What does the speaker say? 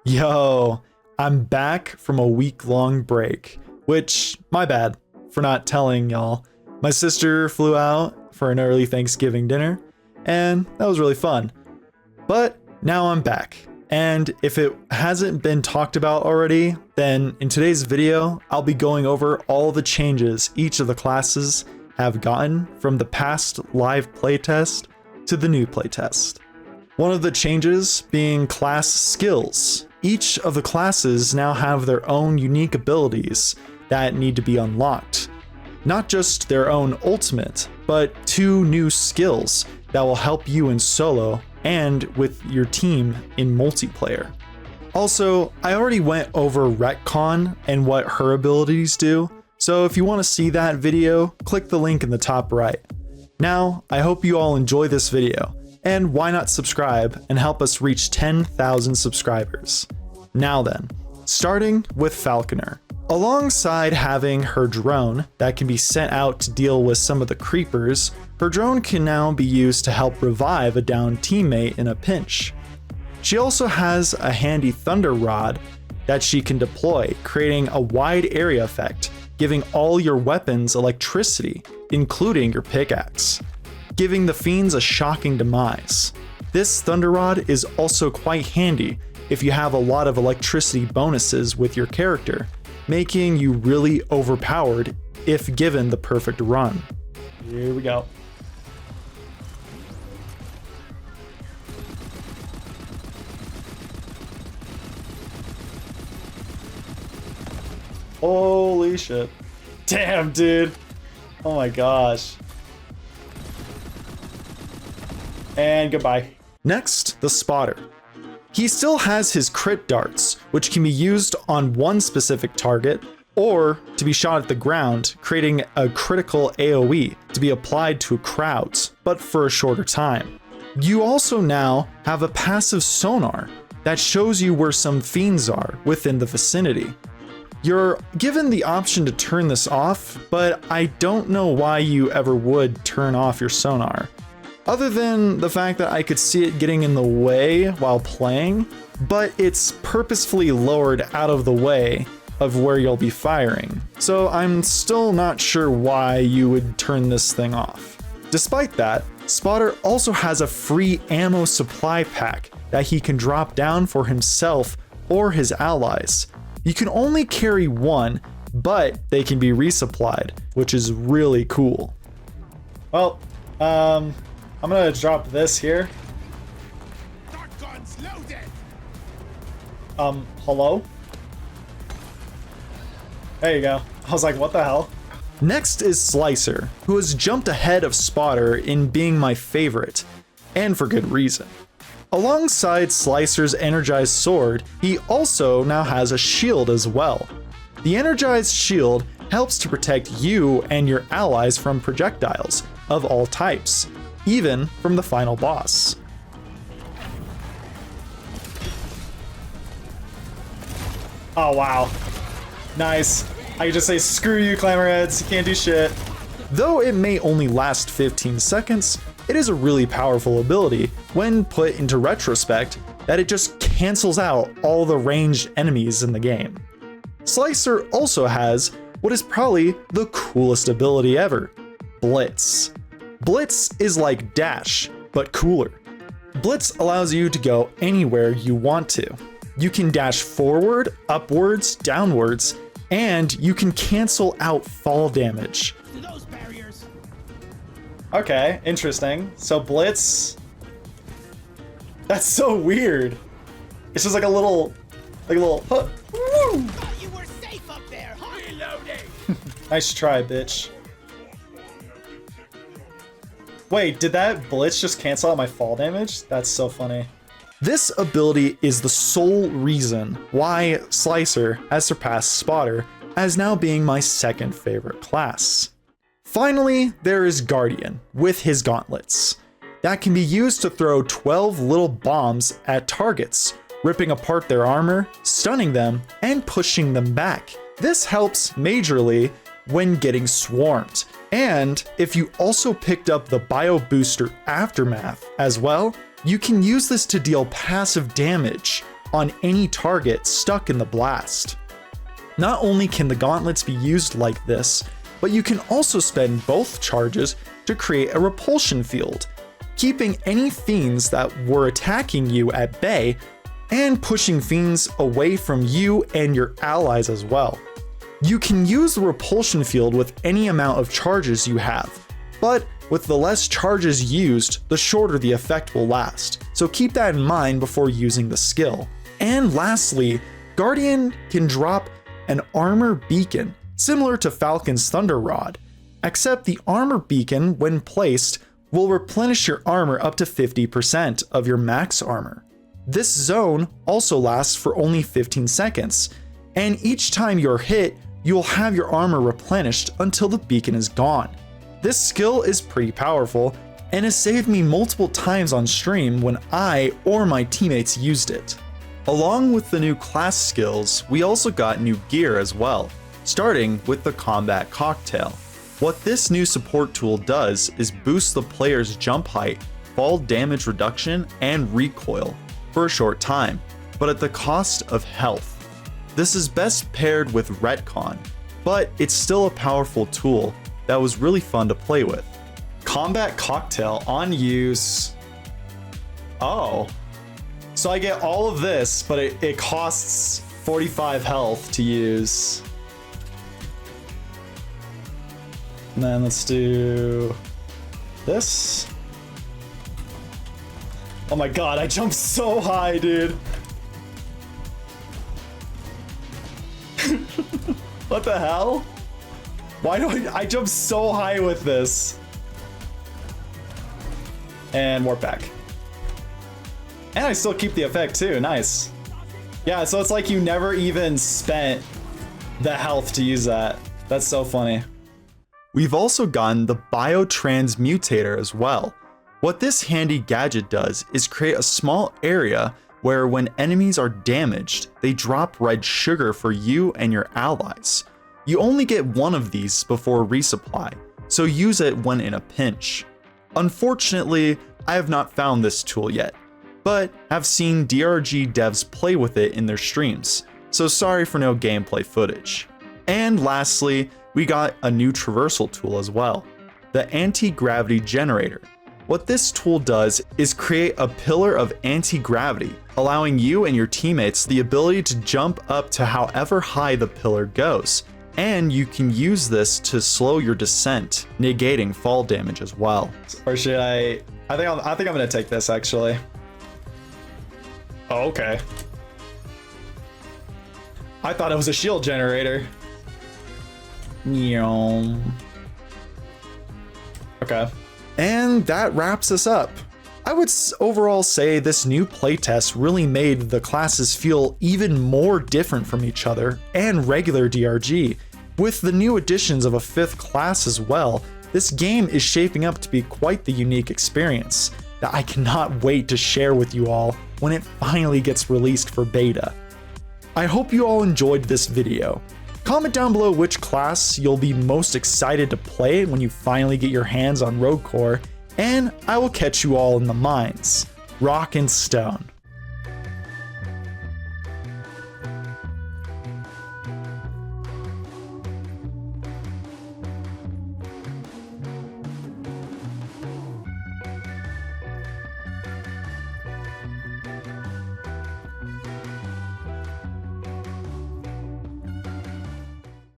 Yo, I'm back from a week-long break, which, my bad for not telling y'all. My sister flew out for an early Thanksgiving dinner, and that was really fun. But now I'm back, and if it hasn't been talked about already, then in today's video, I'll be going over all the changes each of the classes have gotten from the past live playtest to the new playtest. One of the changes being class skills. Each of the classes now have their own unique abilities that need to be unlocked. Not just their own ultimate, but 2 new skills that will help you in solo and with your team in multiplayer. Also, I already went over Retcon and what her abilities do, so if you want to see that video, click the link in the top right. Now, I hope you all enjoy this video, and why not subscribe and help us reach 10,000 subscribers. Now then, starting with Falconer. Alongside having her drone that can be sent out to deal with some of the creepers, her drone can now be used to help revive a downed teammate in a pinch. She also has a handy thunder rod that she can deploy, creating a wide area effect, giving all your weapons electricity, including your pickaxe, giving the fiends a shocking demise. This thunder rod is also quite handy if you have a lot of electricity bonuses with your character, making you really overpowered if given the perfect run. Here we go. Holy shit. Damn, dude. Oh my gosh. And goodbye. Next, the spotter. He still has his crit darts, which can be used on one specific target or to be shot at the ground, creating a critical AoE to be applied to crowds, but for a shorter time. You also now have a passive sonar that shows you where some fiends are within the vicinity. You're given the option to turn this off, but I don't know why you ever would turn off your sonar. Other than the fact that I could see it getting in the way while playing, but it's purposefully lowered out of the way of where you'll be firing. So I'm still not sure why you would turn this thing off. Despite that, Spotter also has a free ammo supply pack that he can drop down for himself or his allies. You can only carry one, but they can be resupplied, which is really cool. Well, I'm gonna drop this here. Hello? There you go. I was like, what the hell? Next is Slicer, who has jumped ahead of Spotter in being my favorite, and for good reason. Alongside Slicer's energized sword, he also now has a shield as well. The energized shield helps to protect you and your allies from projectiles of all types, even from the final boss. Oh wow. Nice. I can just say screw you, Clamorheads, you can't do shit. Though it may only last 15 seconds, it is a really powerful ability when put into retrospect that it just cancels out all the ranged enemies in the game. Slicer also has what is probably the coolest ability ever, Blitz. Blitz is like Dash, but cooler. Blitz allows you to go anywhere you want to. You can dash forward, upwards, downwards, and you can cancel out fall damage. Okay, interesting. So Blitz... That's so weird. It's just like a little... Huh. Woo! You were safe up there, huh? Nice try, bitch. Wait, did that Blitz just cancel out my fall damage? That's so funny. This ability is the sole reason why Slicer has surpassed Spotter as now being my second favorite class. Finally, there is Guardian with his gauntlets. That can be used to throw 12 little bombs at targets, ripping apart their armor, stunning them, and pushing them back. This helps majorly when getting swarmed. And if you also picked up the Bio Booster Aftermath as well, you can use this to deal passive damage on any target stuck in the blast. Not only can the gauntlets be used like this, but you can also spend both charges to create a repulsion field, keeping any fiends that were attacking you at bay and pushing fiends away from you and your allies as well. You can use the repulsion field with any amount of charges you have, but with the less charges used, the shorter the effect will last, so keep that in mind before using the skill. And lastly, Guardian can drop an armor beacon, similar to Falcon's Thunder Rod, except the armor beacon, when placed, will replenish your armor up to 50% of your max armor. This zone also lasts for only 15 seconds, and each time you're hit, you'll have your armor replenished until the beacon is gone. This skill is pretty powerful, and has saved me multiple times on stream when I or my teammates used it. Along with the new class skills, we also got new gear as well, starting with the Combat Cocktail. What this new support tool does is boost the player's jump height, fall damage reduction, and recoil for a short time, but at the cost of health. This is best paired with Retcon, but it's still a powerful tool that was really fun to play with. Combat Cocktail on use. Oh. So I get all of this, but it costs 45 health to use. And then let's do this. Oh my god, I jumped so high, dude. What the hell? Why do I jump so high with this? And warp back. And I still keep the effect too, nice. Yeah, so it's like you never even spent the health to use that. That's so funny. We've also gotten the Biotransmutator as well. What this handy gadget does is create a small area where when enemies are damaged, they drop red sugar for you and your allies. You only get one of these before resupply, so use it when in a pinch. Unfortunately, I have not found this tool yet, but have seen DRG devs play with it in their streams, so sorry for no gameplay footage. And lastly, we got a new traversal tool as well, the Anti-Gravity Generator. What this tool does is create a pillar of anti-gravity, allowing you and your teammates the ability to jump up to however high the pillar goes, and you can use this to slow your descent, negating fall damage as well. Or should I think I'm gonna take this actually. Oh, okay. I thought it was a shield generator. Okay. And that wraps us up. I would overall say this new playtest really made the classes feel even more different from each other and regular DRG. With the new additions of a 5th class as well, this game is shaping up to be quite the unique experience that I cannot wait to share with you all when it finally gets released for beta. I hope you all enjoyed this video. Comment down below which class you'll be most excited to play when you finally get your hands on Rogue Core, and I will catch you all in the mines. Rock and stone.